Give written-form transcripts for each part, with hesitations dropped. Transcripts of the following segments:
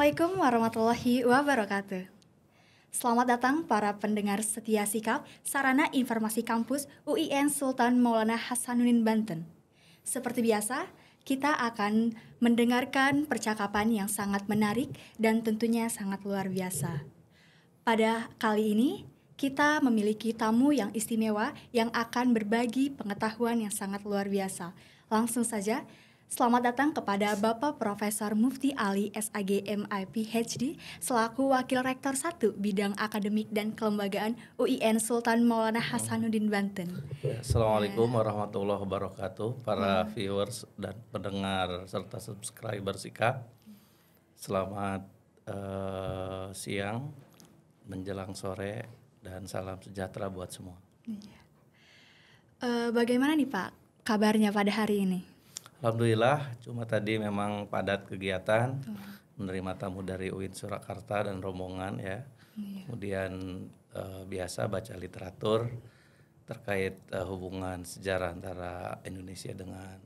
Assalamualaikum warahmatullahi wabarakatuh. Selamat datang para pendengar setia sikap Sarana Informasi Kampus UIN Sultan Maulana Hasanuddin Banten. Seperti biasa, kita akan mendengarkan percakapan yang sangat menarik dan tentunya sangat luar biasa. Pada kali ini, kita memiliki tamu yang istimewa yang akan berbagi pengetahuan yang sangat luar biasa. Langsung saja, selamat datang kepada Bapak Profesor Mufti Ali SAG MI PhD selaku Wakil Rektor 1 Bidang Akademik dan Kelembagaan UIN Sultan Maulana Hasanuddin Banten. Assalamualaikum warahmatullahi wabarakatuh, para viewers dan pendengar serta subscriber Sikap. Selamat siang menjelang sore dan salam sejahtera buat semua. Bagaimana nih Pak kabarnya pada hari ini? Alhamdulillah, cuma tadi memang padat kegiatan, menerima tamu dari UIN Surakarta dan rombongan ya. Kemudian biasa baca literatur terkait hubungan sejarah antara Indonesia dengan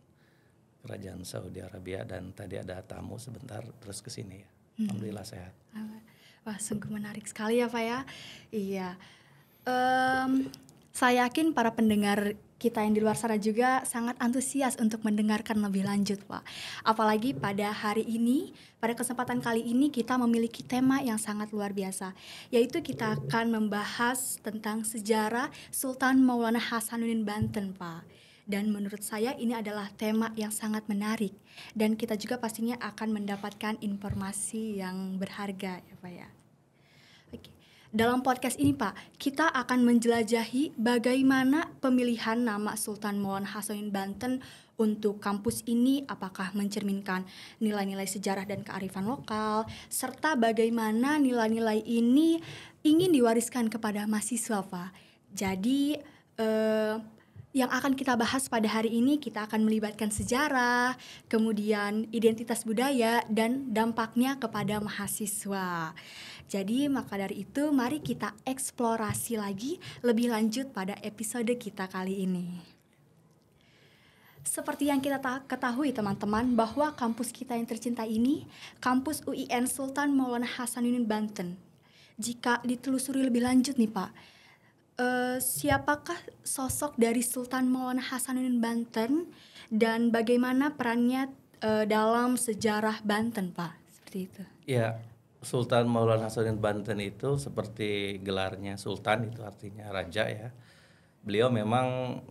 Kerajaan Saudi Arabia, dan tadi ada tamu sebentar terus ke sini ya. Alhamdulillah sehat. Wah, sungguh menarik sekali ya Pak ya. Iya. Saya yakin para pendengar kita yang di luar sana juga sangat antusias untuk mendengarkan lebih lanjut, Pak. Apalagi pada hari ini, pada kesempatan kali ini kita memiliki tema yang sangat luar biasa, yaitu kita akan membahas tentang sejarah Sultan Maulana Hasanuddin Banten, Pak. Dan menurut saya ini adalah tema yang sangat menarik, dan kita juga pastinya akan mendapatkan informasi yang berharga ya, Pak ya. Oke. Dalam podcast ini Pak, kita akan menjelajahi bagaimana pemilihan nama Sultan Maulana Hasanuddin Banten untuk kampus ini, apakah mencerminkan nilai-nilai sejarah dan kearifan lokal, serta bagaimana nilai-nilai ini ingin diwariskan kepada mahasiswa Pak. Jadi yang akan kita bahas pada hari ini, kita akan melibatkan sejarah, kemudian identitas budaya, dan dampaknya kepada mahasiswa. Jadi maka dari itu mari kita eksplorasi lagi lebih lanjut pada episode kita kali ini. Seperti yang kita ketahui teman-teman, bahwa kampus kita yang tercinta ini, kampus UIN Sultan Maulana Hasanuddin Banten. Jika ditelusuri lebih lanjut nih Pak, siapakah sosok dari Sultan Maulana Hasanuddin Banten dan bagaimana perannya dalam sejarah Banten Pak? Seperti itu. Ya. Sultan Maulana Hasanuddin Banten itu seperti gelarnya Sultan, itu artinya raja ya. Beliau memang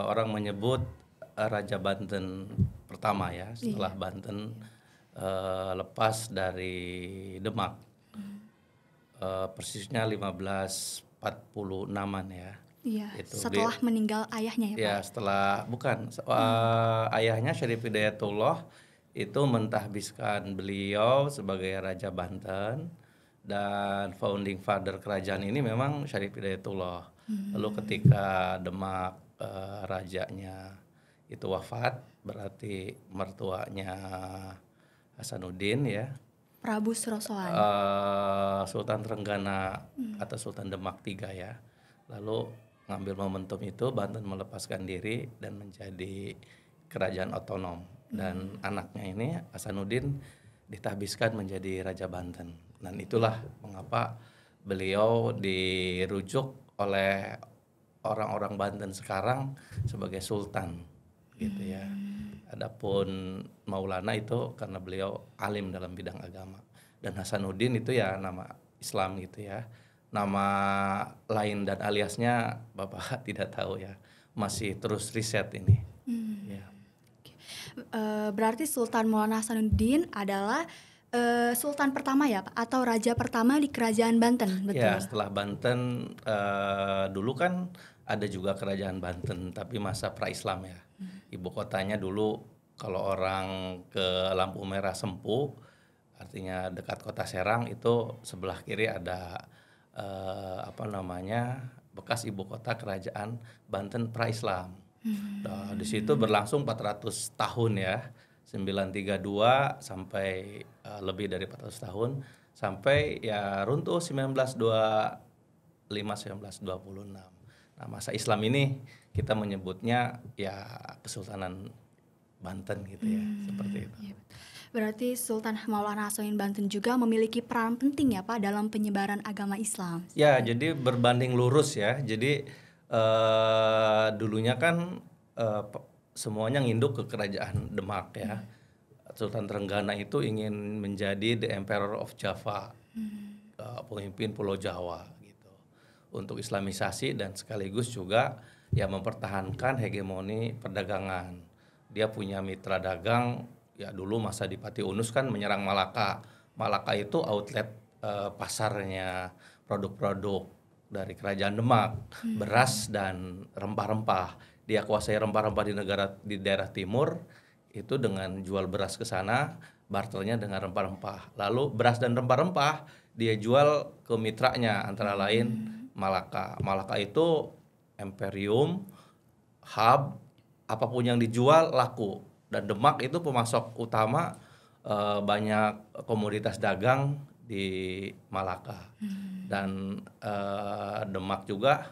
orang menyebut Raja Banten pertama ya, setelah Banten lepas dari Demak. Persisnya 1546-an ya. Iya, itu setelah meninggal ayahnya ya Pak? Ya, setelah, bukan, ayahnya Syarif Hidayatullah itu mentahbiskan beliau sebagai Raja Banten, dan founding father kerajaan ini memang Syarif Hidayatullah. Lalu ketika Demak rajanya itu wafat, berarti mertuanya Hasanuddin ya, Prabu Surasoan, Sultan Trenggana atau Sultan Demak III ya, lalu ngambil momentum itu Banten melepaskan diri dan menjadi kerajaan otonom. Dan anaknya ini Hasanuddin ditahbiskan menjadi Raja Banten. Dan itulah mengapa beliau dirujuk oleh orang-orang Banten sekarang sebagai Sultan gitu ya. Adapun Maulana itu karena beliau alim dalam bidang agama, dan Hasanuddin itu ya nama Islam gitu ya. Nama lain dan aliasnya Bapak tidak tahu ya, masih terus riset ini. Ya. Berarti Sultan Maulana Hasanuddin adalah Sultan pertama ya Pak, atau Raja pertama di Kerajaan Banten, betul? Ya, setelah Banten dulu kan ada juga Kerajaan Banten, tapi masa pra-Islam ya. Ibu kotanya dulu kalau orang ke Lampu Merah Sempu, artinya dekat kota Serang, itu sebelah kiri ada bekas ibu kota Kerajaan Banten pra-Islam. Nah, di situ berlangsung 400 tahun ya, 932 sampai lebih dari 400 tahun, sampai ya runtuh 1926. Nah, masa Islam ini kita menyebutnya ya Kesultanan Banten gitu ya, seperti itu. Iya. Berarti Sultan Maulana Hasanuddin Banten juga memiliki peran penting ya Pak dalam penyebaran agama Islam. Ya, jadi berbanding lurus ya. Jadi dulunya kan semuanya nginduk ke kerajaan Demak ya. Sultan Trenggana itu ingin menjadi the Emperor of Java, pemimpin Pulau Jawa gitu. Untuk Islamisasi dan sekaligus juga ya mempertahankan hegemoni perdagangan. Dia punya mitra dagang ya, dulu masa Adipati Unus kan menyerang Malaka. Malaka itu outlet pasarnya produk-produk dari kerajaan Demak, beras dan rempah-rempah. Dia kuasai rempah-rempah di daerah timur itu dengan jual beras ke sana, barternya dengan rempah-rempah. Lalu beras dan rempah-rempah dia jual ke mitranya, antara lain Malaka. Malaka itu imperium, hub, apapun yang dijual laku. Dan Demak itu pemasok utama banyak komoditas dagang di Malaka. Dan Demak juga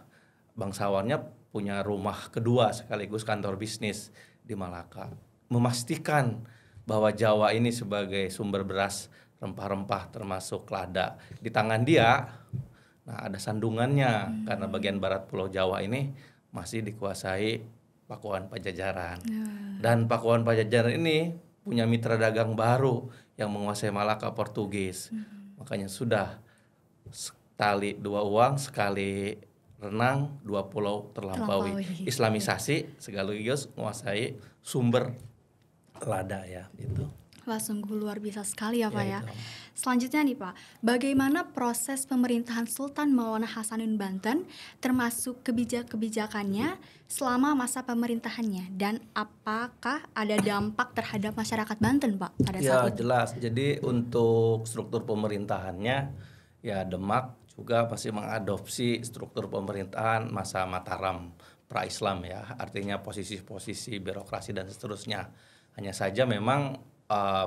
bangsawannya punya rumah kedua sekaligus kantor bisnis di Malaka. Memastikan bahwa Jawa ini sebagai sumber beras, rempah-rempah termasuk lada di tangan dia. Nah, ada sandungannya karena bagian barat Pulau Jawa ini masih dikuasai Pakuan Pajajaran. Dan Pakuan Pajajaran ini punya mitra dagang baru yang menguasai Malaka, Portugis. Makanya sudah sekali dua uang, sekali renang, dua pulau terlampaui. Islamisasi sekaligus menguasai sumber lada ya itu. Wah, sungguh luar biasa sekali ya Pak ya. Itu. Selanjutnya nih Pak, bagaimana proses pemerintahan Sultan Maulana Hasanuddin Banten termasuk kebijakannya selama masa pemerintahannya, dan apakah ada dampak terhadap masyarakat Banten Pak pada saat itu? Jelas. Jadi untuk struktur pemerintahannya ya Demak juga masih mengadopsi struktur pemerintahan masa Mataram pra-Islam ya. Artinya posisi-posisi birokrasi dan seterusnya. Hanya saja memang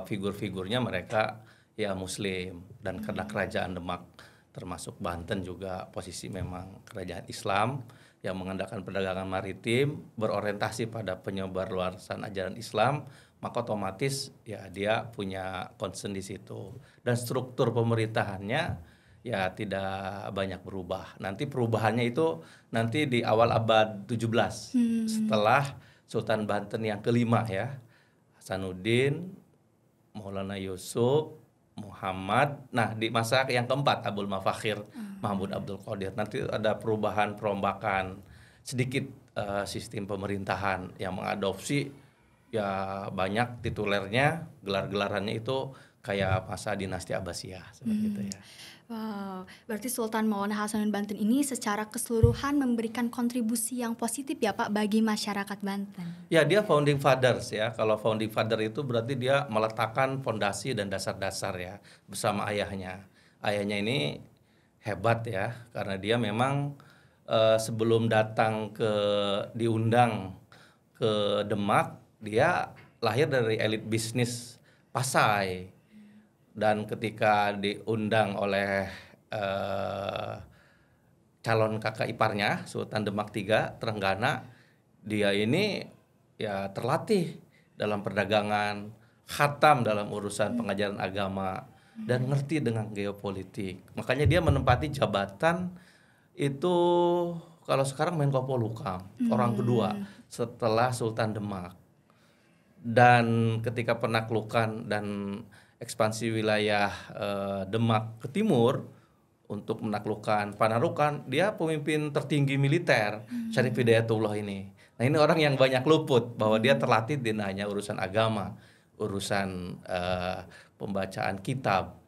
figur-figurnya mereka ya Muslim, dan karena kerajaan Demak termasuk Banten juga posisi memang kerajaan Islam yang mengandalkan perdagangan maritim, berorientasi pada penyebarluasan ajaran Islam, maka otomatis ya dia punya concern di situ. Dan struktur pemerintahannya ya tidak banyak berubah. Nanti perubahannya itu nanti di awal abad 17 setelah Sultan Banten yang kelima ya, Hasanuddin, Maulana Yusuf, Muhammad. Nah, di masa yang keempat Abdul Mafakhir, Mahmud Abdul Qadir. Nanti ada perubahan perombakan sedikit sistem pemerintahan yang mengadopsi ya banyak titulernya, gelar-gelarannya itu kayak masa dinasti Abbasiyah seperti itu ya. Wow, berarti Sultan Maulana Hasanuddin Banten ini secara keseluruhan memberikan kontribusi yang positif ya Pak bagi masyarakat Banten. Ya, dia founding fathers ya. Kalau founding father itu berarti dia meletakkan fondasi dan dasar-dasar ya bersama ayahnya. Ayahnya ini hebat ya, karena dia memang sebelum datang diundang ke Demak, dia lahir dari elit bisnis Pasai. Dan ketika diundang oleh calon kakak iparnya Sultan Demak III Trenggana, dia ini ya terlatih dalam perdagangan, khatam dalam urusan pengajaran agama, dan ngerti dengan geopolitik. Makanya dia menempati jabatan itu kalau sekarang Menko Polhukam, orang kedua setelah Sultan Demak. Dan ketika penaklukan dan ekspansi wilayah Demak ke timur untuk menaklukkan Panarukan, dia pemimpin tertinggi militer, Syarif Hidayatullah ini. Nah, ini orang yang banyak luput bahwa dia terlatih di hanya urusan agama, urusan pembacaan kitab,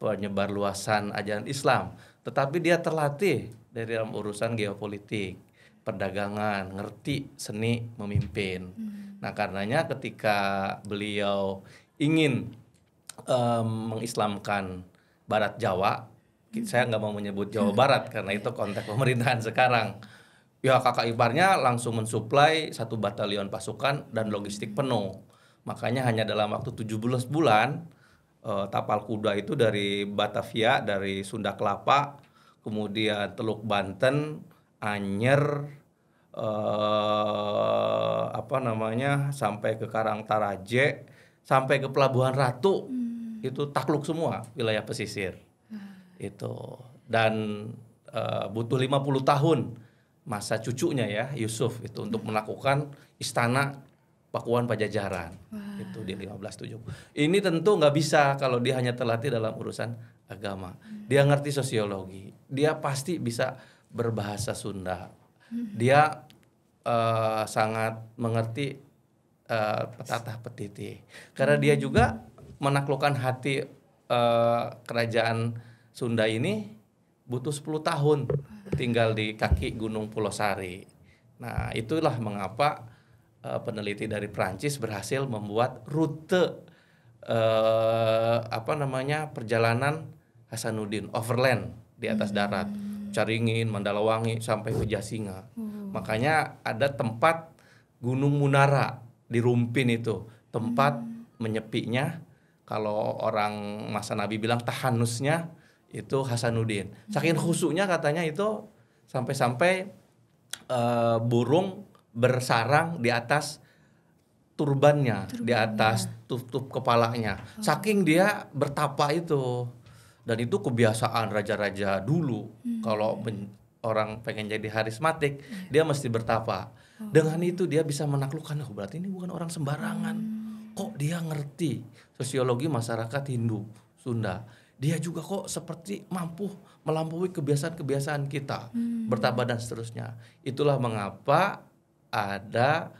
penyebarluasan ajaran Islam, tetapi dia terlatih dari dalam urusan geopolitik, perdagangan, ngerti seni memimpin. Nah, karenanya ketika beliau ingin mengislamkan Barat Jawa, saya nggak mau menyebut Jawa Barat karena itu konteks pemerintahan sekarang. Ya, kakak iparnya langsung mensuplai 1 batalion pasukan dan logistik penuh. Makanya hanya dalam waktu 17 bulan tapal kuda itu dari Batavia, dari Sunda Kelapa, kemudian Teluk Banten, Anyer, apa namanya, sampai ke Karangtaraje, sampai ke Pelabuhan Ratu, itu takluk semua wilayah pesisir. Itu. Dan butuh 50 tahun masa cucunya ya, Yusuf itu untuk melakukan istana Pakuan Pajajaran. Itu di 1570. Ini tentu nggak bisa kalau dia hanya terlatih dalam urusan agama. Dia ngerti sosiologi, dia pasti bisa berbahasa Sunda. Dia sangat mengerti petata petiti. Karena dia juga menaklukkan hati kerajaan Sunda ini butuh 10 tahun tinggal di kaki Gunung Pulosari. Nah, itulah mengapa peneliti dari Prancis berhasil membuat rute perjalanan Hasanuddin overland di atas darat, Caringin, Mandalawangi sampai ke Jasinga. Makanya ada tempat Gunung Munara di Rumpin itu, tempat menyepinya, kalau orang masa Nabi bilang tahanusnya itu Hasanuddin. Saking khusyuknya katanya itu sampai-sampai burung bersarang di atas turbannya, di atas tutup kepalanya. Saking dia bertapa itu. Dan itu kebiasaan raja-raja dulu. Kalau orang pengen jadi harismatik, dia mesti bertapa. Dengan itu dia bisa menaklukkan, oh berarti ini bukan orang sembarangan. Kok dia ngerti sosiologi masyarakat Hindu, Sunda. Dia juga kok seperti mampu melampaui kebiasaan-kebiasaan kita, bertapa dan seterusnya. Itulah mengapa ada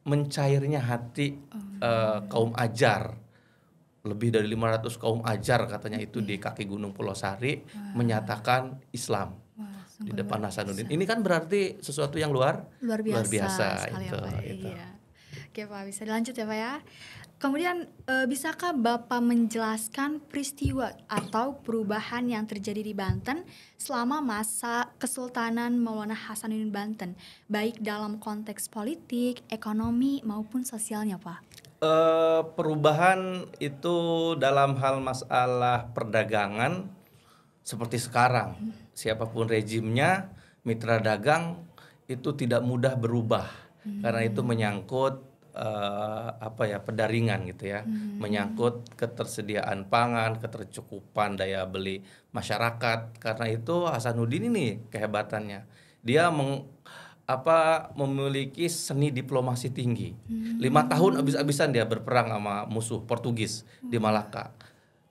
mencairnya hati kaum Ajar. Lebih dari 500 kaum Ajar katanya itu di kaki Gunung Pulosari menyatakan Islam di depan Hasanuddin. Ini kan berarti sesuatu yang luar biasa sekali itu, ya, Pak. itu. Iya. Oke Pak, bisa dilanjut ya Pak ya. Kemudian bisakah Bapak menjelaskan peristiwa atau perubahan yang terjadi di Banten selama masa Kesultanan Maulana Hasanuddin Banten, baik dalam konteks politik, ekonomi maupun sosialnya Pak? Perubahan itu dalam hal masalah perdagangan seperti sekarang, siapapun rejimnya, mitra dagang itu tidak mudah berubah karena itu menyangkut pedaringan gitu ya, menyangkut ketersediaan pangan, ketercukupan daya beli masyarakat. Karena itu Hasanuddin ini kehebatannya, dia memiliki seni diplomasi tinggi. 5 tahun habis-habisan dia berperang sama musuh Portugis di Malaka.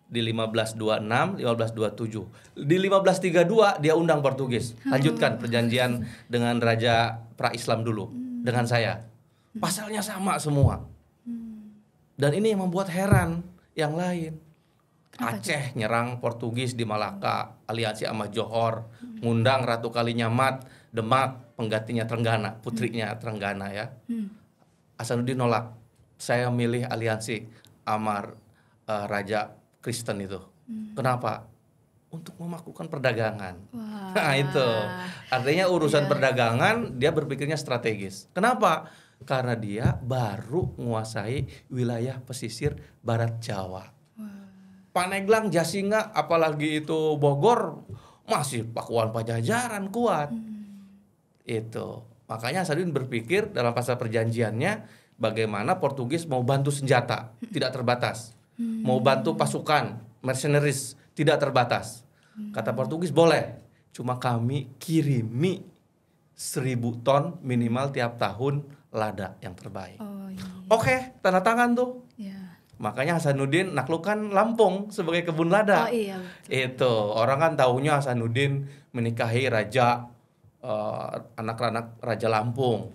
Di 1526, 1527. Di 1532 dia undang Portugis. Lanjutkan perjanjian dengan Raja pra-Islam dulu, dengan saya. Pasalnya sama semua. Dan ini yang membuat heran yang lain. Aceh nyerang Portugis di Malaka, aliansi sama Johor, ngundang Ratu Kalinyamat, Demak, penggantinya Trenggana, putrinya Trenggana ya. Hasanuddin nolak. Saya milih aliansi sama Raja Kristen itu. Kenapa? Untuk memaklukkan perdagangan. Nah itu. Artinya urusan perdagangan dia berpikirnya strategis. Kenapa? Karena dia baru menguasai wilayah pesisir barat Jawa. Paneglang, Jasinga, apalagi itu Bogor, masih Pakuan Pajajaran kuat. Itu. Makanya Hasanuddin berpikir dalam pasal perjanjiannya bagaimana Portugis mau bantu senjata, tidak terbatas. Mau bantu pasukan, mercenaries, tidak terbatas. Kata Portugis boleh, cuma kami kirimi 1000 ton minimal tiap tahun lada yang terbaik. Oke, tanda tangan tuh. Makanya Hasanuddin naklukkan Lampung sebagai kebun lada. Itu orang kan taunya Hasanuddin menikahi raja, anak-anak Raja Lampung,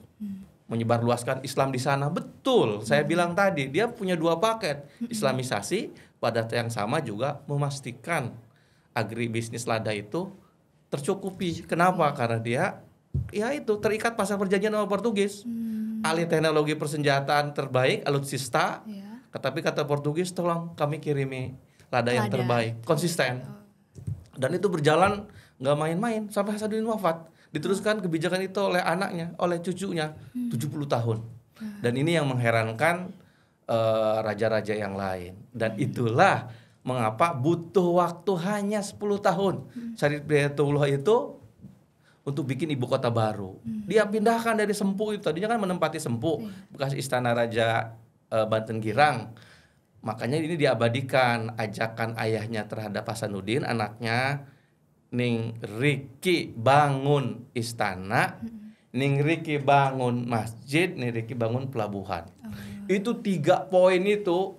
menyebarluaskan Islam di sana. Betul, saya bilang tadi dia punya 2 paket, Islamisasi, pada yang sama juga memastikan agribisnis lada itu tercukupi. Kenapa? Karena dia itu terikat pasal perjanjian sama Portugis. Ahli teknologi persenjataan terbaik, alutsista. Tapi kata Portugis, tolong kami kirimi lada yang terbaik, konsisten. Dan itu berjalan nggak main-main sampai Hasanuddin wafat. Diteruskan kebijakan itu oleh anaknya, oleh cucunya, 70 tahun. Dan ini yang mengherankan raja-raja yang lain. Dan itulah mengapa butuh waktu hanya 10 tahun. Syarif Hidayatullah itu untuk bikin ibu kota baru. Dia pindahkan dari Sempu itu, tadinya kan menempati Sempu, bekas istana Raja Banten Girang. Makanya ini diabadikan ajakan ayahnya terhadap Hasanuddin, anaknya, ning Riki bangun istana, ning Riki bangun masjid, ning Riki bangun pelabuhan. Itu 3 poin itu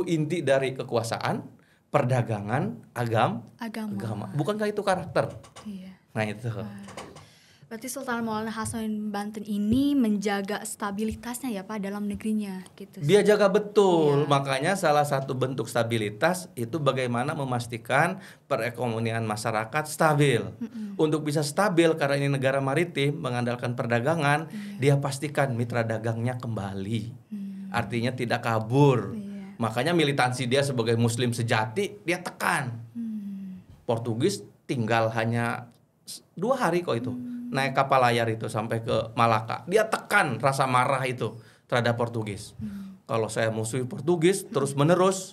inti dari kekuasaan, perdagangan, agama. Bukankah itu karakter? Iya. Nah itu. Berarti Sultan Maulana Hasanuddin Banten ini menjaga stabilitasnya ya Pak dalam negerinya gitu. Dia jaga betul, makanya salah satu bentuk stabilitas itu bagaimana memastikan perekonomian masyarakat stabil. Untuk bisa stabil karena ini negara maritim mengandalkan perdagangan, dia pastikan mitra dagangnya kembali. Artinya tidak kabur. Makanya militansi dia sebagai muslim sejati dia tekan. Portugis tinggal hanya 2 hari kok itu. Naik kapal layar itu sampai ke Malaka. Dia tekan rasa marah itu terhadap Portugis. Kalau saya musuhi Portugis terus menerus,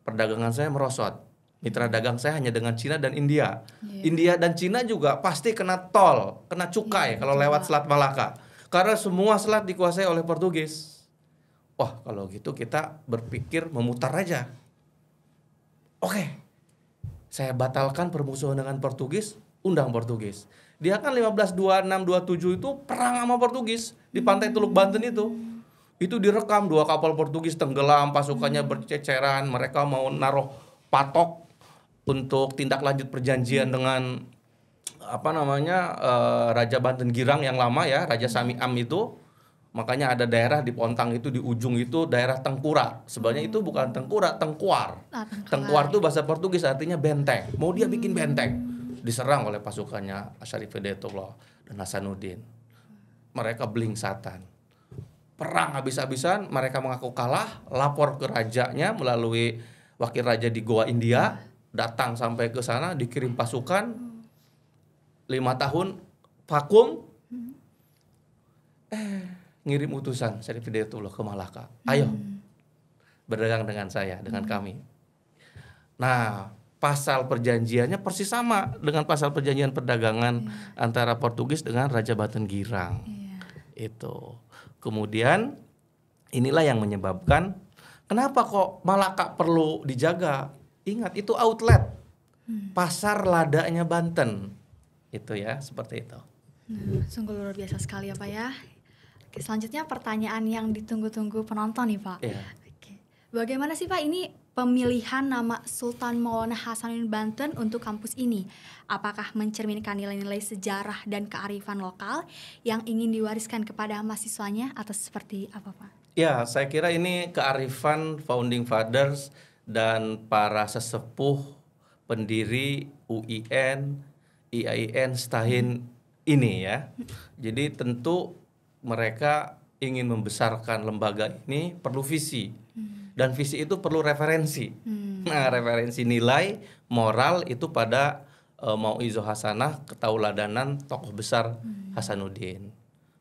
perdagangan saya merosot. Mitra dagang saya hanya dengan Cina dan India. India dan Cina juga pasti kena tol, kena cukai kalau lewat Selat Malaka. Karena semua selat dikuasai oleh Portugis. Wah, kalau gitu kita berpikir memutar aja. Oke, saya batalkan permusuhan dengan Portugis, undang Portugis. Dia kan 1526-27 itu perang sama Portugis di pantai Teluk Banten itu. Itu direkam 2 kapal Portugis tenggelam, pasukannya berceceran, mereka mau naruh patok untuk tindak lanjut perjanjian dengan Raja Banten Girang yang lama ya, Raja Samiam itu. Makanya ada daerah di Pontang itu, di ujung itu daerah Tengkura. Sebenarnya itu bukan Tengkura, Tengkuar. Tengkuar itu bahasa Portugis artinya benteng. Mau dia bikin benteng. Diserang oleh pasukannya Syarif Hidayatullah dan Hasanuddin. Mereka belingsatan. Perang habis-habisan, mereka mengaku kalah, lapor ke rajanya melalui wakil raja di Goa India, datang sampai ke sana, dikirim pasukan, 5 tahun vakum, ngirim utusan Syarif Hidayatullah ke Malaka. Ayo, berdagang dengan saya, dengan kami. Nah, pasal perjanjiannya persis sama dengan pasal perjanjian perdagangan antara Portugis dengan Raja Banten Girang. Itu. Kemudian inilah yang menyebabkan kenapa kok Malaka perlu dijaga. Ingat itu outlet. Pasar ladanya Banten. Itu ya, seperti itu. Sungguh luar biasa sekali ya Pak ya. Oke, selanjutnya pertanyaan yang ditunggu-tunggu penonton nih Pak. Oke. Bagaimana sih Pak ini pemilihan nama Sultan Maulana Hasanuddin Banten untuk kampus ini? Apakah mencerminkan nilai-nilai sejarah dan kearifan lokal yang ingin diwariskan kepada mahasiswanya atau seperti apa Pak? Ya, saya kira ini kearifan founding fathers dan para sesepuh pendiri UIN, IAIN setahun ini ya. Jadi tentu mereka ingin membesarkan lembaga ini perlu visi. Dan visi itu perlu referensi. Nah, referensi nilai moral itu pada Mau'izah Hasanah, ketauladanan tokoh besar Hasanuddin.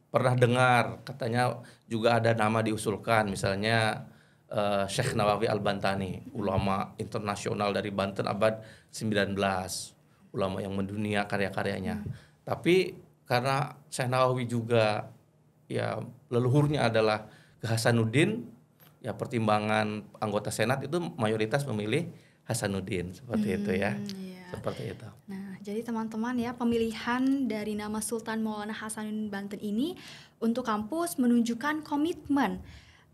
Pernah dengar katanya juga ada nama diusulkan, misalnya Syekh Nawawi Al-Bantani, ulama internasional dari Banten abad 19, ulama yang mendunia karya-karyanya. Tapi karena Syekh Nawawi juga ya leluhurnya adalah ke Hasanuddin, ya pertimbangan anggota Senat itu mayoritas memilih Hasanuddin seperti itu ya. Seperti itu. Nah, jadi teman-teman ya, pemilihan dari nama Sultan Maulana Hasanuddin Banten ini untuk kampus menunjukkan komitmen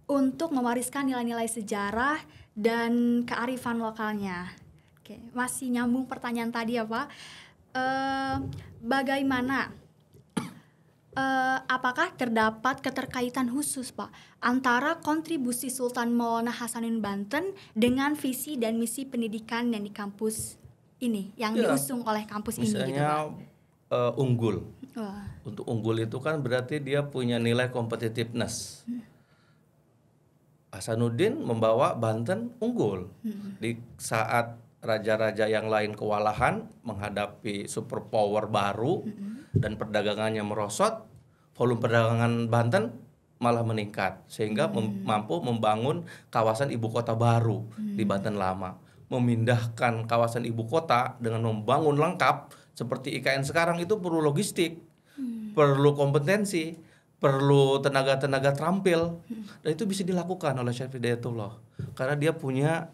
untuk mewariskan nilai-nilai sejarah dan kearifan lokalnya. Oke, masih nyambung pertanyaan tadi ya Pak. Bagaimana apakah terdapat keterkaitan khusus Pak antara kontribusi Sultan Maulana Hasanuddin Banten dengan visi dan misi pendidikan yang di kampus ini yang diusung oleh kampus ini gitu Pak? Misalnya unggul. Untuk unggul itu kan berarti dia punya nilai competitiveness. Hasanuddin membawa Banten unggul. Di saat raja-raja yang lain kewalahan menghadapi superpower baru dan perdagangannya merosot, volume perdagangan Banten malah meningkat sehingga mampu membangun kawasan ibu kota baru di Banten lama, memindahkan kawasan ibu kota dengan membangun lengkap seperti IKN sekarang itu perlu logistik, perlu kompetensi, perlu tenaga-tenaga terampil, dan itu bisa dilakukan oleh Syarif Hidayatullah karena dia punya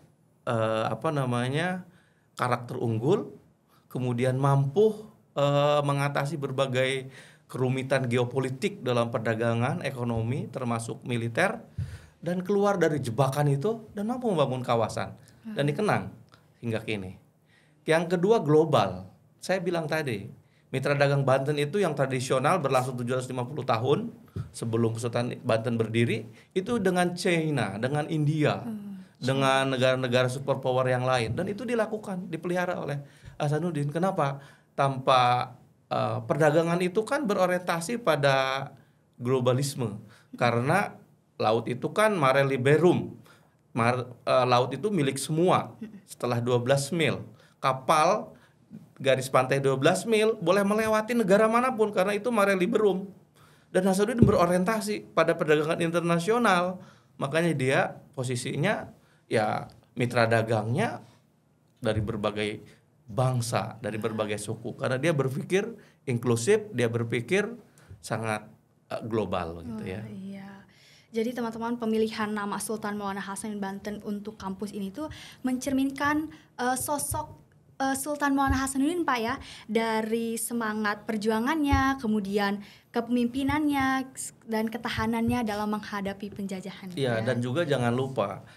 karakter unggul, kemudian mampu mengatasi berbagai kerumitan geopolitik dalam perdagangan, ekonomi, termasuk militer, dan keluar dari jebakan itu dan mampu membangun kawasan dan dikenang hingga kini. Yang kedua global. Saya bilang tadi, mitra dagang Banten itu yang tradisional berlangsung 750 tahun sebelum Kesultanan Banten berdiri, itu dengan China, dengan India, dengan negara-negara superpower yang lain, dan itu dilakukan, dipelihara oleh Hasanuddin. Kenapa? Tanpa perdagangan itu kan berorientasi pada globalisme, karena laut itu kan mare liberum, laut itu milik semua. Setelah 12 mil, kapal garis pantai 12 mil boleh melewati negara manapun karena itu mare liberum. Dan Hasanuddin berorientasi pada perdagangan internasional, makanya dia posisinya ya mitra dagangnya dari berbagai bangsa, dari berbagai suku, karena dia berpikir inklusif, dia berpikir sangat global gitu ya. Iya. Jadi teman-teman, pemilihan nama Sultan Maulana Hasanuddin Banten untuk kampus ini tuh mencerminkan sosok Sultan Maulana Hasanuddin Pak ya, dari semangat perjuangannya, kemudian kepemimpinannya dan ketahanannya dalam menghadapi penjajahan. Iya, dan juga jangan lupa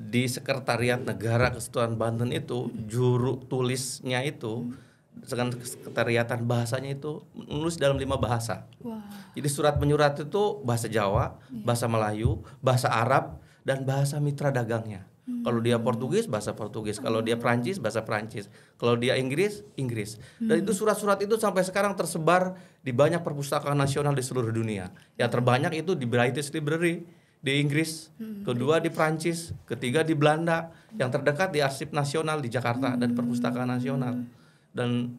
di Sekretariat Negara Kesultanan Banten itu juru tulisnya itu sekretariatan bahasanya itu menulis dalam 5 bahasa. Wah. Jadi surat menyurat itu bahasa Jawa, bahasa Melayu, bahasa Arab, dan bahasa mitra dagangnya. Kalau dia Portugis, bahasa Portugis. Kalau dia Prancis, bahasa Prancis. Kalau dia Inggris, Inggris. Dan itu surat-surat itu sampai sekarang tersebar di banyak perpustakaan nasional di seluruh dunia. Yang terbanyak itu di British Library di Inggris, kedua di Prancis, ketiga di Belanda, yang terdekat di Arsip Nasional di Jakarta dan Perpustakaan Nasional. Dan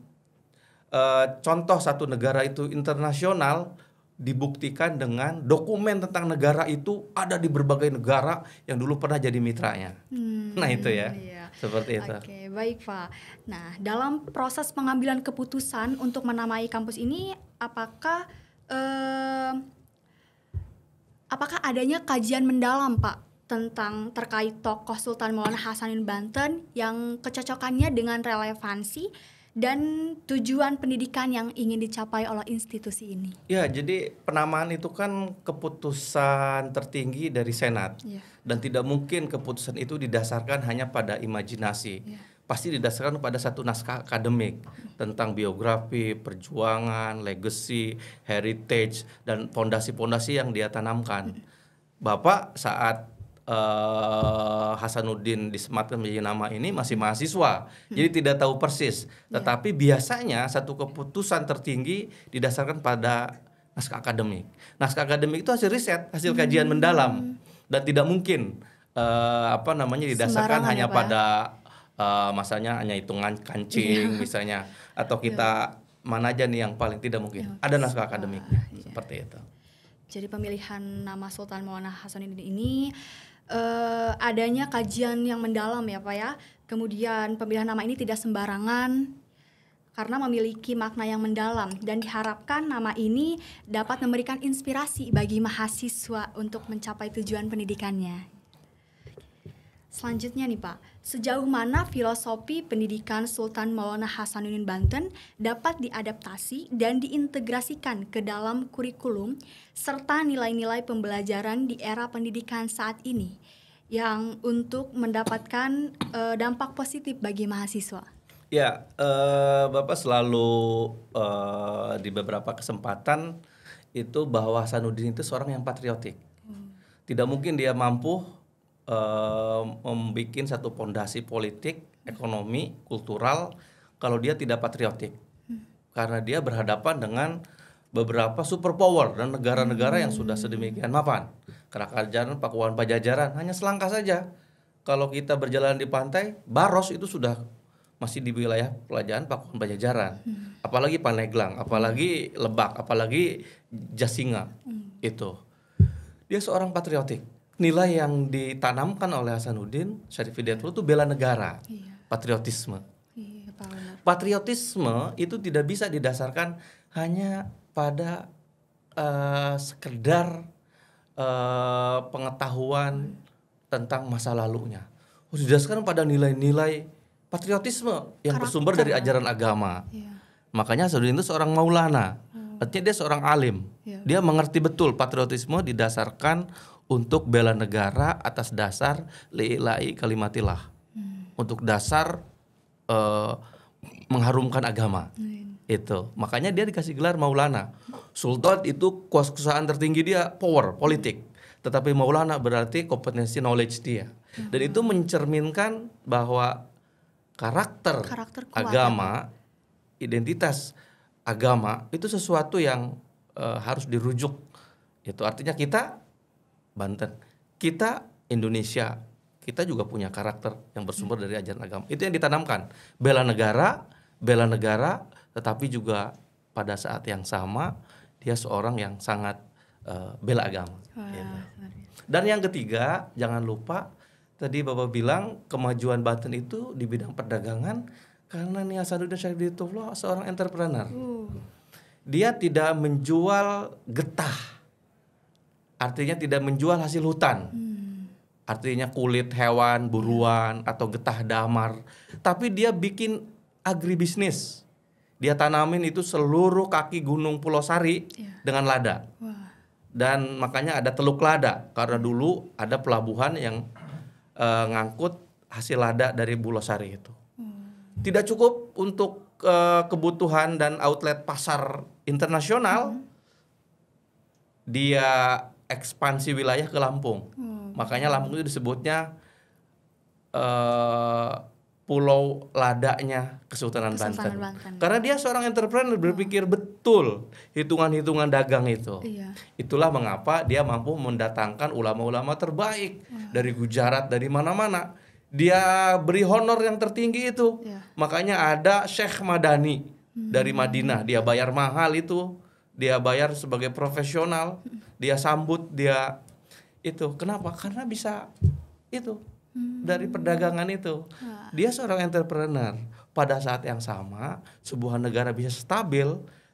contoh satu negara itu internasional dibuktikan dengan dokumen tentang negara itu ada di berbagai negara yang dulu pernah jadi mitranya. Nah itu ya, iya. Seperti itu. Oke, baik Pak. Nah, dalam proses pengambilan keputusan untuk menamai kampus ini, apakah adanya kajian mendalam Pak tentang terkait tokoh Sultan Maulana Hasanuddin Banten yang kecocokannya dengan relevansi dan tujuan pendidikan yang ingin dicapai oleh institusi ini? Ya, jadi penamaan itu kan keputusan tertinggi dari Senat. Dan tidak mungkin keputusan itu didasarkan hanya pada imajinasi. Pasti didasarkan pada satu naskah akademik tentang biografi, perjuangan, legacy, heritage, dan fondasi-fondasi yang dia tanamkan. Bapak saat Hasanuddin disematkan menjadi nama ini masih mahasiswa, jadi tidak tahu persis. Tetapi biasanya satu keputusan tertinggi didasarkan pada naskah akademik. Naskah akademik itu hasil riset, hasil kajian mendalam, dan tidak mungkin didasarkan hanya pada masanya hanya hitungan kancing misalnya, atau kita mana aja nih yang paling, tidak mungkin. Ada naskah akademiknya seperti itu. Jadi pemilihan nama Sultan Maulana Hasanuddin ini adanya kajian yang mendalam ya Pak ya. Kemudian pemilihan nama ini tidak sembarangan karena memiliki makna yang mendalam, dan diharapkan nama ini dapat memberikan inspirasi bagi mahasiswa untuk mencapai tujuan pendidikannya. Selanjutnya nih Pak, sejauh mana filosofi pendidikan Sultan Maulana Hasanuddin Banten dapat diadaptasi dan diintegrasikan ke dalam kurikulum serta nilai-nilai pembelajaran di era pendidikan saat ini yang untuk mendapatkan dampak positif bagi mahasiswa? Ya, Bapak selalu di beberapa kesempatan itu bahwa Hasanuddin itu seorang yang patriotik. Tidak mungkin dia mampu membuat satu fondasi politik, ekonomi, kultural kalau dia tidak patriotik. Karena dia berhadapan dengan beberapa superpower dan negara-negara yang sudah sedemikian mapan. Kerajaan Pakuan Pajajaran hanya selangkah saja. Kalau kita berjalan di pantai, Baros itu sudah masih di wilayah kerajaan Pakuan Pajajaran. Apalagi Pandeglang, apalagi Lebak, apalagi Jasinga. Itu. Dia seorang patriotik. Nilai yang ditanamkan oleh Hasanuddin, Syarif Hidayatullah itu bela negara, patriotisme. Iya, Pak, benar. patriotisme itu tidak bisa didasarkan hanya pada sekedar pengetahuan tentang masa lalunya. Didasarkan pada nilai-nilai patriotisme yang bersumber dari ajaran agama. Makanya Hasanuddin itu seorang maulana, artinya dia seorang alim. Dia mengerti betul patriotisme didasarkan untuk bela negara atas dasar li'ila'i kalimatillah, untuk dasar mengharumkan agama. Itu makanya dia dikasih gelar maulana. Sultan itu kekuasaan tertinggi dia, power politik, tetapi maulana berarti kompetensi knowledge dia. Dan itu mencerminkan bahwa karakter agama, identitas agama itu sesuatu yang harus dirujuk. Itu artinya kita Banten, kita Indonesia, kita juga punya karakter yang bersumber dari ajaran agama. Itu yang ditanamkan, bela negara, tetapi juga pada saat yang sama dia seorang yang sangat bela agama. Gitu. Dan yang ketiga, jangan lupa tadi Bapak bilang kemajuan Banten itu di bidang perdagangan karena nih Hasanuddin Syarif Hidayatullah seorang entrepreneur. Dia tidak menjual getah, artinya tidak menjual hasil hutan, artinya kulit hewan, buruan atau getah damar, tapi dia bikin agribisnis. Dia tanamin itu seluruh kaki gunung Pulau Sari dengan lada. Dan makanya ada Teluk Lada, karena dulu ada pelabuhan yang ngangkut hasil lada dari Pulau Sari itu. Tidak cukup untuk kebutuhan dan outlet pasar internasional, dia ekspansi wilayah ke Lampung. Makanya Lampung itu disebutnya Pulau Ladanya Kesultanan Banten. Karena dia seorang entrepreneur, berpikir betul hitungan-hitungan dagang itu. Itulah mengapa dia mampu mendatangkan ulama-ulama terbaik dari Gujarat, dari mana-mana. Dia beri honor yang tertinggi itu. Makanya ada Syekh Madani dari Madinah, dia bayar mahal itu. Dia bayar sebagai profesional, dia sambut, dia itu. Kenapa? Karena bisa itu. Dari perdagangan itu. Dia seorang entrepreneur. Pada saat yang sama sebuah negara bisa stabil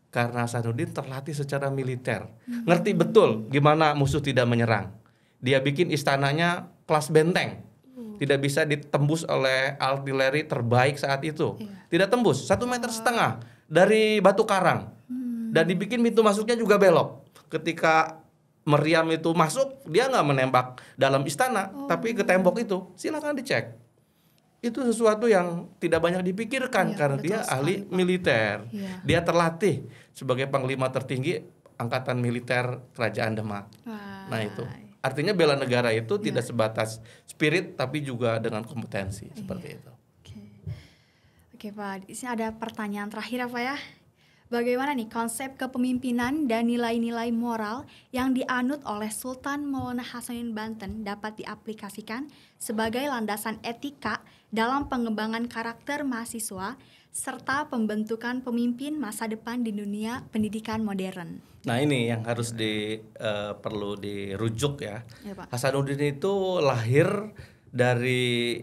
karena Hasanuddin terlatih secara militer. Ngerti betul gimana musuh tidak menyerang. Dia bikin istananya kelas benteng. Tidak bisa ditembus oleh artileri terbaik saat itu. Tidak tembus, 1,5 meter dari batu karang. Dan dibikin pintu masuknya juga belok. Ketika meriam itu masuk, dia nggak menembak dalam istana, tapi ke tembok itu. Silakan dicek. Itu sesuatu yang tidak banyak dipikirkan karena dia ahli militer. Dia terlatih sebagai panglima tertinggi angkatan militer Kerajaan Demak. Nah itu. Artinya bela negara itu tidak sebatas spirit, tapi juga dengan kompetensi seperti itu. Oke Pak, di sini ada pertanyaan terakhir ya Pak ya. Bagaimana nih konsep kepemimpinan dan nilai-nilai moral yang dianut oleh Sultan Maulana Hasanuddin Banten dapat diaplikasikan sebagai landasan etika dalam pengembangan karakter mahasiswa serta pembentukan pemimpin masa depan di dunia pendidikan modern? Nah ini yang harus perlu dirujuk ya. Pak. Hasanuddin itu lahir dari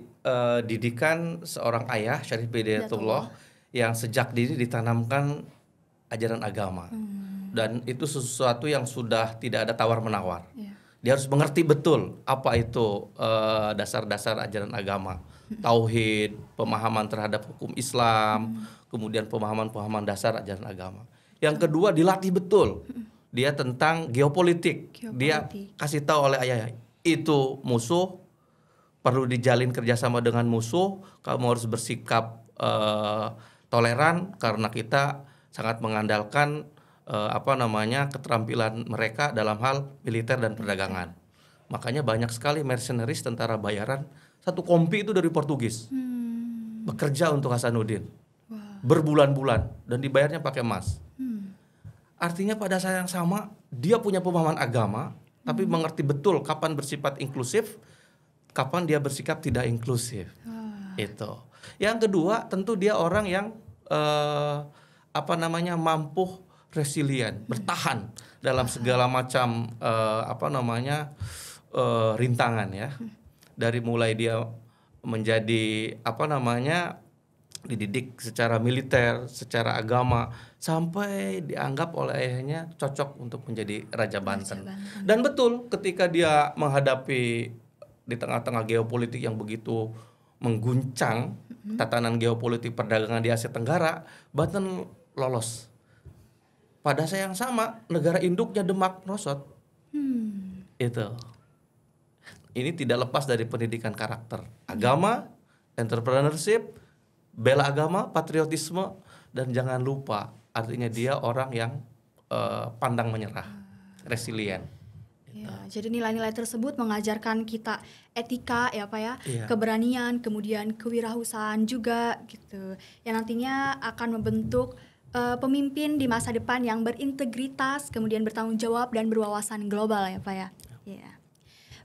didikan seorang ayah Syarif Hidayatullah yang sejak dini ditanamkan ajaran agama. Dan itu sesuatu yang sudah tidak ada tawar-menawar. Dia harus mengerti betul apa itu dasar-dasar ajaran agama. Tauhid, pemahaman terhadap hukum Islam, kemudian pemahaman-pemahaman dasar ajaran agama. Yang kedua dilatih betul. Dia tentang geopolitik. Dia kasih tahu oleh ayah, itu musuh, perlu dijalin kerjasama dengan musuh, kamu harus bersikap toleran karena kita sangat mengandalkan keterampilan mereka dalam hal militer dan perdagangan. Makanya banyak sekali mercenaries, tentara bayaran, satu kompi itu dari Portugis. Bekerja untuk Hasanuddin. Berbulan-bulan dan dibayarnya pakai emas. Artinya pada saat yang sama dia punya pemahaman agama, tapi mengerti betul kapan bersifat inklusif, kapan dia bersikap tidak inklusif. Itu. Yang kedua, tentu dia orang yang mampu resilient, bertahan dalam segala macam rintangan ya. Dari mulai dia menjadi dididik secara militer, secara agama, sampai dianggap oleh ayahnya cocok untuk menjadi Raja Banten. Dan betul, ketika dia menghadapi di tengah-tengah geopolitik yang begitu mengguncang tatanan geopolitik perdagangan di Asia Tenggara, Banten lolos. Pada saat yang sama, negara induknya Demak merosot. Itu. Ini tidak lepas dari pendidikan karakter, agama, entrepreneurship, bela agama, patriotisme, dan jangan lupa artinya dia orang yang pandang menyerah, resilient. Ya, jadi nilai-nilai tersebut mengajarkan kita etika ya Pak ya, Iya. keberanian, kemudian kewirausahaan juga gitu. Yang nantinya akan membentuk pemimpin di masa depan yang berintegritas, kemudian bertanggung jawab dan berwawasan global ya Pak ya. Ya.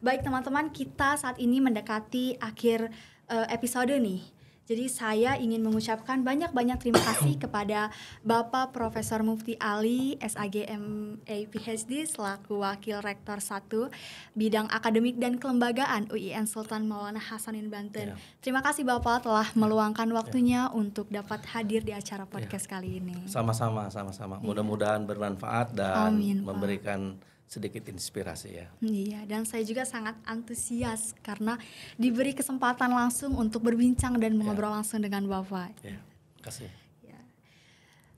Baik teman-teman, kita saat ini mendekati akhir episode nih. Jadi saya ingin mengucapkan banyak-banyak terima kasih kepada Bapak Profesor Mufti Ali, SAG MA PhD selaku Wakil Rektor 1 Bidang Akademik dan Kelembagaan UIN Sultan Maulana Hasanuddin Banten. Terima kasih Bapak telah meluangkan waktunya untuk dapat hadir di acara podcast kali ini. Sama-sama. Mudah-mudahan bermanfaat dan Amin, Pak. memberikan sedikit inspirasi ya. Iya, dan saya juga sangat antusias karena diberi kesempatan langsung untuk berbincang dan mengobrol langsung dengan Bapak. Ya, kasih. Ya.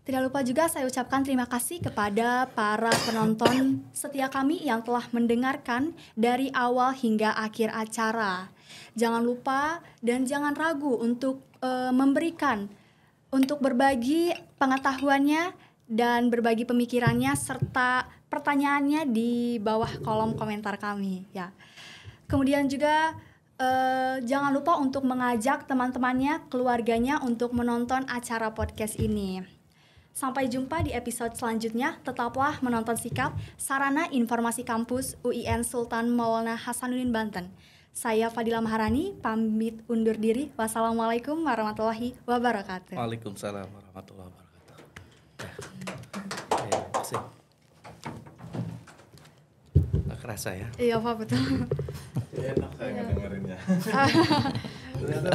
Tidak lupa juga saya ucapkan terima kasih kepada para penonton setia kami yang telah mendengarkan dari awal hingga akhir acara. Jangan lupa dan jangan ragu untuk untuk berbagi pengetahuannya dan berbagi pemikirannya serta pertanyaannya di bawah kolom komentar kami ya. Kemudian juga jangan lupa untuk mengajak teman-temannya, keluarganya untuk menonton acara podcast ini. Sampai jumpa di episode selanjutnya. Tetaplah menonton Sikap, Sarana Informasi Kampus UIN Sultan Maulana Hasanuddin Banten. Saya Fadila Maharani pamit undur diri. Wassalamualaikum warahmatullahi wabarakatuh. Waalaikumsalam warahmatullahi wabarakatuh. Ya, kasih. Gak kerasa ya? Iya Pak, betul. Enak saya ngedengerinnya. Ternyata